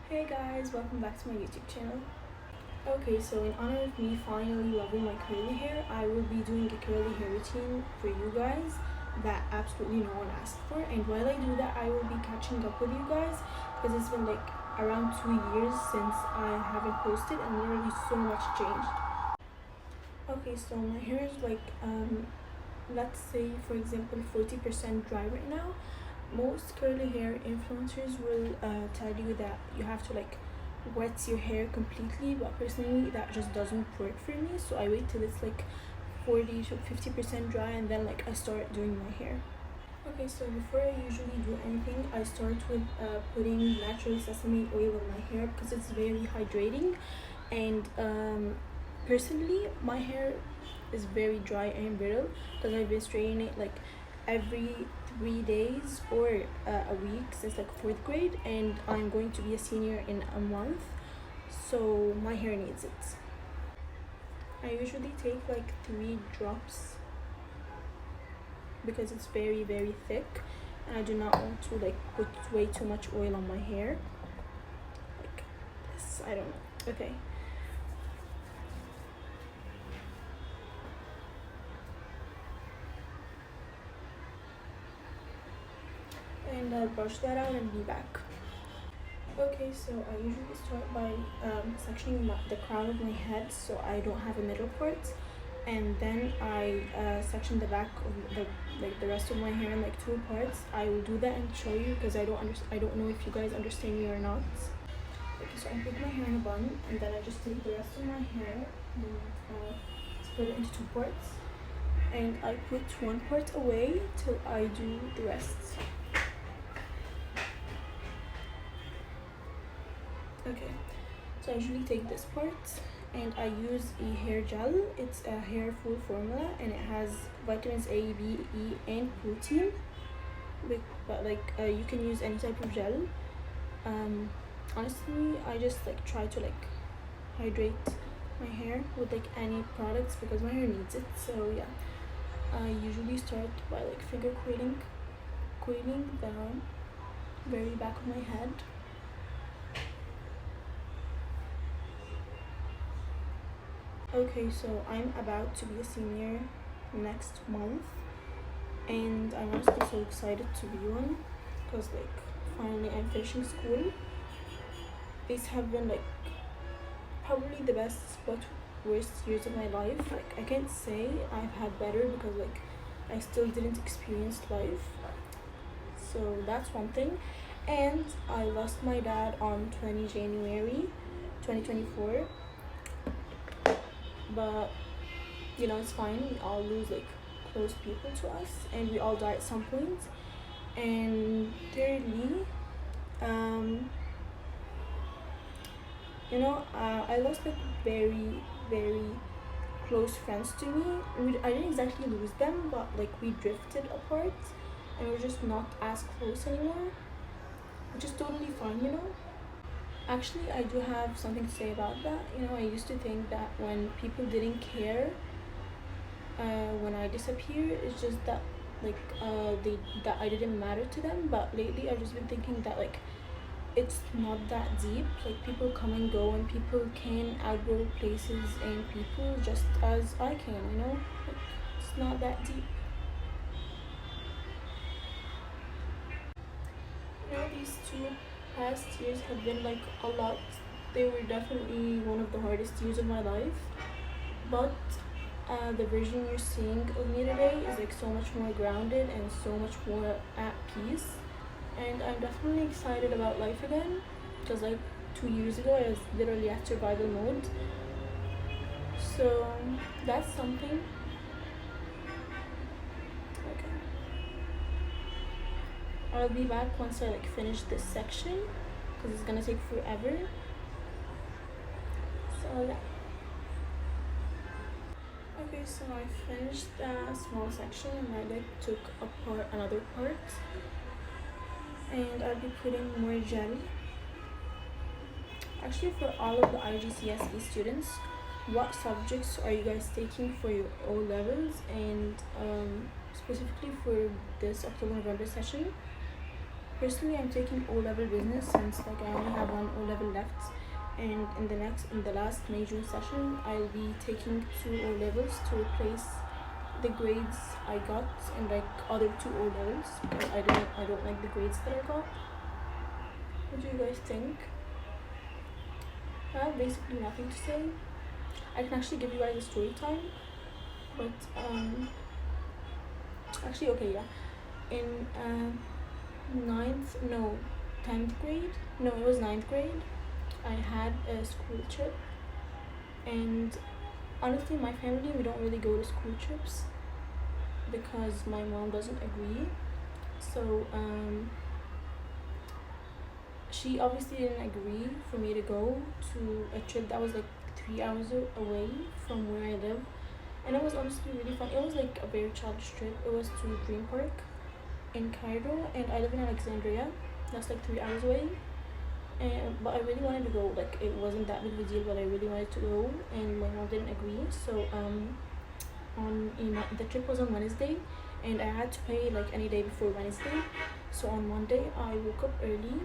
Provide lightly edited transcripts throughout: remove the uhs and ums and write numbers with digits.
Hey guys, welcome back to my YouTube channel. Okay, so in honor of me finally loving my curly hair, I will be doing a curly hair routine for you guys that absolutely no one asked for. And while I do that, I will be catching up with you guys because it's been like around 2 years since I haven't posted and literally so much changed. Okay, so my hair is like let's say for example 40% dry right now. Most curly hair influencers will tell you that you have to like wet your hair completely, but personally that just doesn't work for me, so I wait till it's like 40 to 50% dry and then like I start doing my hair. Okay, so before I usually do anything, I start with putting natural sesame oil on my hair because it's very hydrating. And personally my hair is very dry and brittle because I've been straightening it like every 3 days or a week since like fourth grade, and I'm going to be a senior in a month, so my hair needs it. I usually take like 3 drops because it's very thick and I do not want to like put way too much oil on my hair like this. I don't know. Okay, and I'll brush that out and be back. Okay, so I usually start by sectioning the crown of my head so I don't have a middle part, and then I section the back of the rest of my hair in like 2 parts. I will do that and show you because I don't know if you guys understand me or not. Okay, so I put my hair in a bun and then I just take the rest of my hair and split it into 2 parts, and I put 1 part away till I do the rest. Okay, so I usually take this part and I use a hair gel. It's a hair full formula and it has vitamins A, B, E, and protein. But like you can use any type of gel. Honestly, I just like try to like hydrate my hair with like any products because my hair needs it. So yeah, I usually start by like finger coiling the very back of my head. Okay, so I'm about to be a senior next month and I'm honestly so excited to be one because like finally I'm finishing school. These have been like probably the best but worst years of my life. Like I can't say I've had better because like I still didn't experience life, so that's one thing. And I lost my dad on 20 January 2024, but you know it's fine, we all lose like close people to us and we all die at some point. And thirdly, I lost like very close friends to me. I didn't exactly lose them, but like we drifted apart and we're just not as close anymore, which is totally fine. Actually, I do have something to say about that. I used to think that when people didn't care when I disappear, it's just that like that I didn't matter to them. But lately I've just been thinking that like it's not that deep. Like people come and go and people can outgrow places and people just as I can. Like, it's not that deep. These 2 past years have been like a lot. They were definitely one of the hardest years of my life, but the version you're seeing of me today is like so much more grounded and so much more at peace, and I'm definitely excited about life again because like 2 years ago I was literally at survival mode. So that's something. Okay, I'll be back once I like finish this section because it's gonna take forever. So yeah. Okay, so I finished a small section and I like took another part, and I'll be putting more gel. Actually, for all of the IGCSE students, what subjects are you guys taking for your O levels, and specifically for this October-November session? Personally, I'm taking O-level business since like I only have one O-level left, and in the last May June session, I'll be taking 2 O-levels to replace the grades I got in like other 2 O-levels because I don't like the grades that I got. What do you guys think? I have basically nothing to say. I can actually give you guys a story time, but actually okay, yeah. In 10th grade, no, it was 9th grade, I had a school trip, and honestly my family, we don't really go to school trips because my mom doesn't agree. So she obviously didn't agree for me to go to a trip that was like 3 hours away from where I live, and it was honestly really fun. It was like a very childish trip. It was to Dream Park in Cairo, and I live in Alexandria. That's like 3 hours away. But I really wanted to go. Like it wasn't that big of a deal, but I really wanted to go, and my mom didn't agree. So the trip was on Wednesday, and I had to pay like any day before Wednesday. So on Monday I woke up early,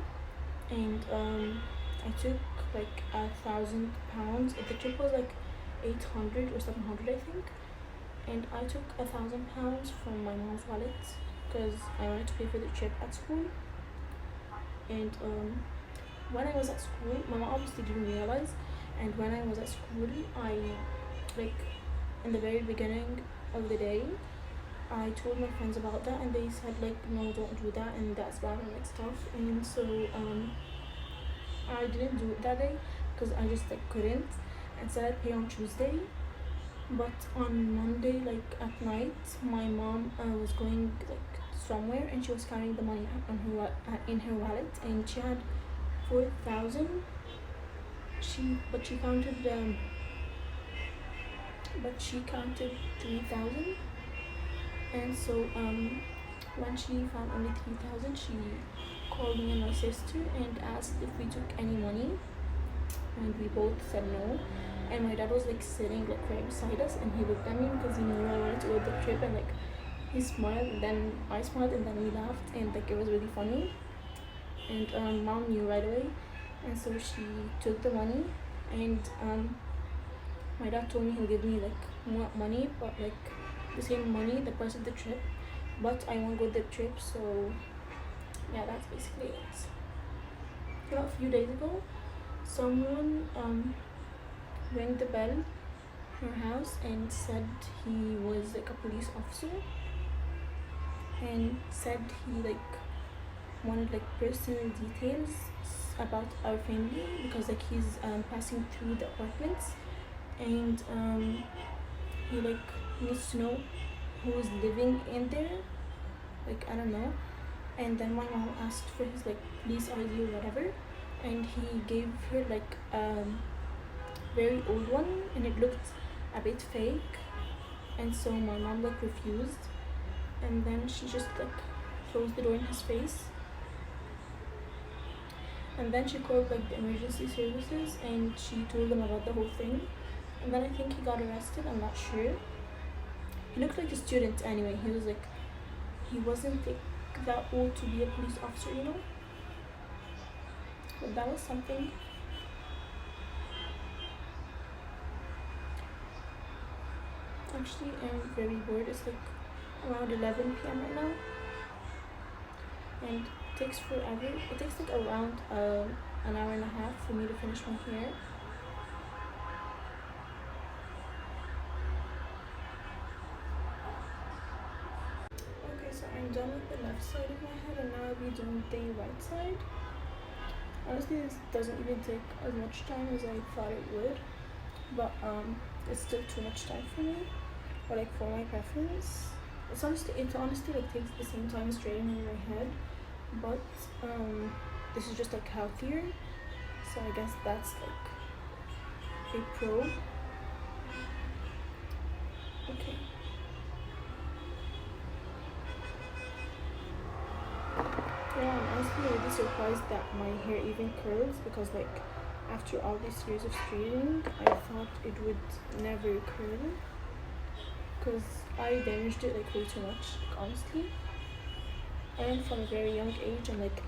and I took like £1,000. The trip was like 800 or 700, I think, and I took £1,000 from my mom's wallet because I wanted to pay for the trip at school. And when I was at school, my mom obviously didn't realize, and when I was at school, I like in the very beginning of the day, I told my friends about that, and they said like, no, don't do that, and that's bad and like stuff. And so I didn't do it that day because I just like couldn't, and said I'd pay on Tuesday. But on Monday, like at night, my mom was going like somewhere, and she was carrying the money on in her wallet, and she had 4,000. She counted 3,000, and so when she found only 3,000, she called me and my sister and asked if we took any money, and we both said no. And my dad was like sitting like right beside us, and he looked at me because he knew I wanted to go to the trip, and like he smiled, and then I smiled, and then we laughed, and like it was really funny. And mom knew right away, and so she took the money, and my dad told me he'll give me like more money, but like the same money, the price of the trip, but I won't go to the trip. So yeah, that's basically it. You know, a few days ago, someone rang the bell her house and said he was like a police officer, and said he like wanted like personal details about our family because like he's passing through the apartments, and he like needs to know who's living in there, like I don't know. And then my mom asked for his like police ID or whatever, and he gave her like very old one, and it looked a bit fake, and so my mom like refused, and then she just like closed the door in his face. And then she called like the emergency services, and she told them about the whole thing, and then I think he got arrested, I'm not sure. He looked like a student anyway. He wasn't like that old to be a police officer, you know. But that was something. Actually, I'm very bored. It's like around 11 p.m. right now, and it takes forever. It takes like around an hour and a half for me to finish my hair. Okay, so I'm done with the left side of my head, and now I'll be doing the right side. Honestly, this doesn't even take as much time as I thought it would, but it's still too much time for me, or like for my preference. It honestly like takes the same time as straightening my head, but this is just like healthier, so I guess that's like a pro. Okay. Yeah, I'm honestly really surprised that my hair even curls, because like after all these years of straightening, I thought it would never curl, because I damaged it like way too much, like, honestly. learned from a very young age, and like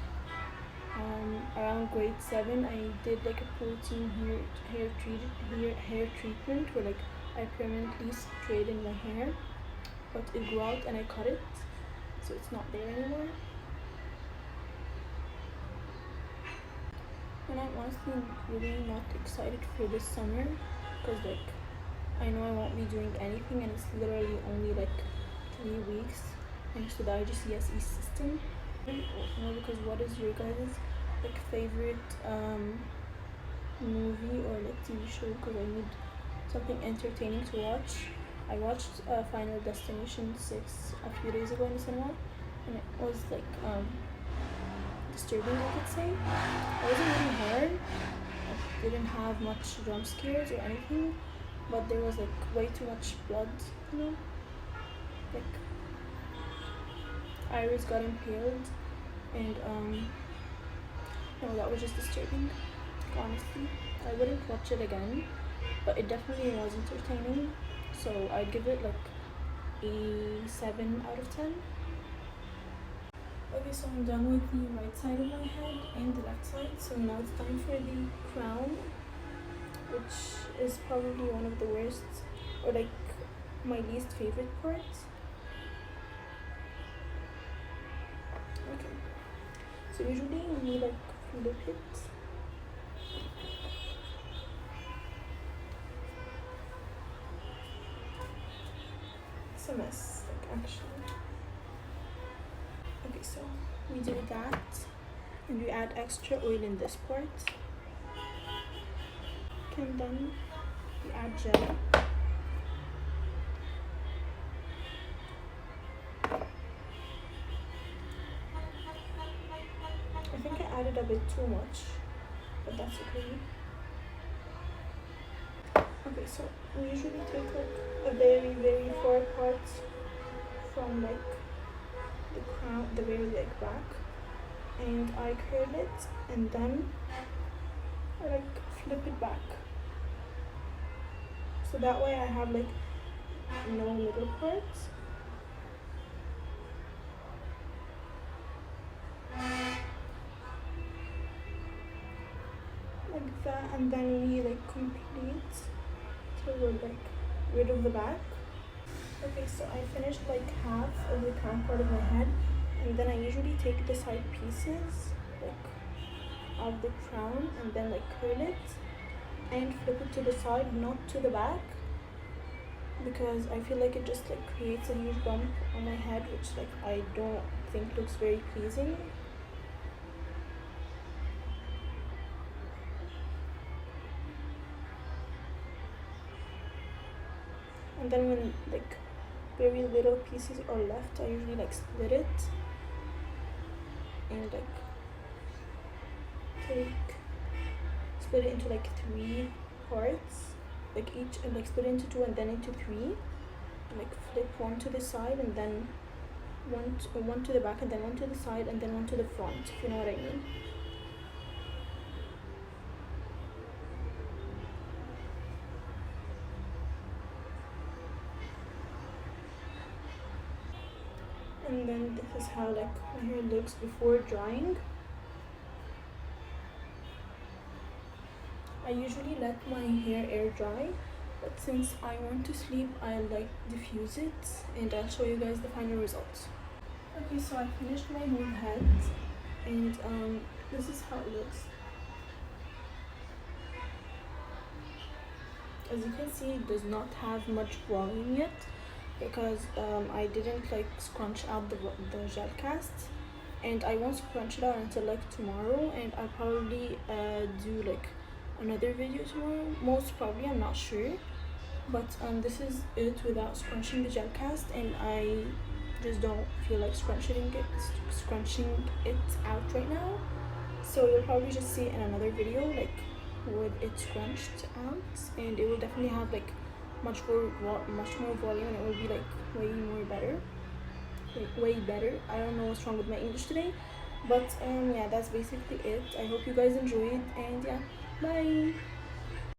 around grade 7 I did like a protein hair treatment where like I permanently straightened my hair, but it grew out and I cut it, so it's not there anymore. And I'm honestly really not excited for this summer because like I know I won't be doing anything, and it's literally only like 3 weeks thanks to the IGCSE system. Because what is your guys' like favorite movie or like TV show? Because I need something entertaining to watch. I watched Final Destination 6 a few days ago in the cinema, and it was like disturbing, I could say. It wasn't really hard. It didn't have much jump scares or anything, but there was like way too much blood, you know? Like Iris got impaled, and no, that was just disturbing. Like, honestly, I wouldn't watch it again, but it definitely was entertaining, so I'd give it like a 7 out of 10. Okay, so I'm done with the right side of my head and the left side, so now it's time for the crown, which is probably one of the worst, or like my least favorite part. Okay, so usually we like flip it. It's a mess, like actually. Okay, so we do that, and we add extra oil in this part. And then we add gel. I think I added a bit too much, but that's okay. Okay, so we usually take like a very far part from like the crown, the very like back, and I curl it, and then I like flip it back, so that way I have like no middle parts. Like that, and then we like complete till we're like rid of the back. Okay, so I finished like half of the crown part of my head, and then I usually take the side pieces like of the crown and then like curl it and flip it to the side, not to the back, because I feel like it just like creates a huge bump on my head, which like I don't think looks very pleasing. And then when like very little pieces are left, I usually like split it and like split it into like 3 parts, like each, and like split it into 2 and then into 3, and like flip one to the side and then one to the back and then one to the side and then one to the front, if you know what I mean. And then this is how like my hair looks before drying. I usually let my hair air dry, but since I want to sleep, I like diffuse it, and I'll show you guys the final results. Okay, so I finished my whole head, and this is how it looks. As you can see, it does not have much volume yet, because I didn't like scrunch out the gel cast, and I won't scrunch it out until like tomorrow, and I'll probably do like another video tomorrow, most probably, I'm not sure, but this is it without scrunching the gel cast, and I just don't feel like scrunching it out right now, so you'll probably just see it in another video like with it scrunched out, and it will definitely have like much more volume, and it will be like way better. I don't know what's wrong with my English today, but yeah, that's basically it. I hope you guys enjoyed, and yeah, bye.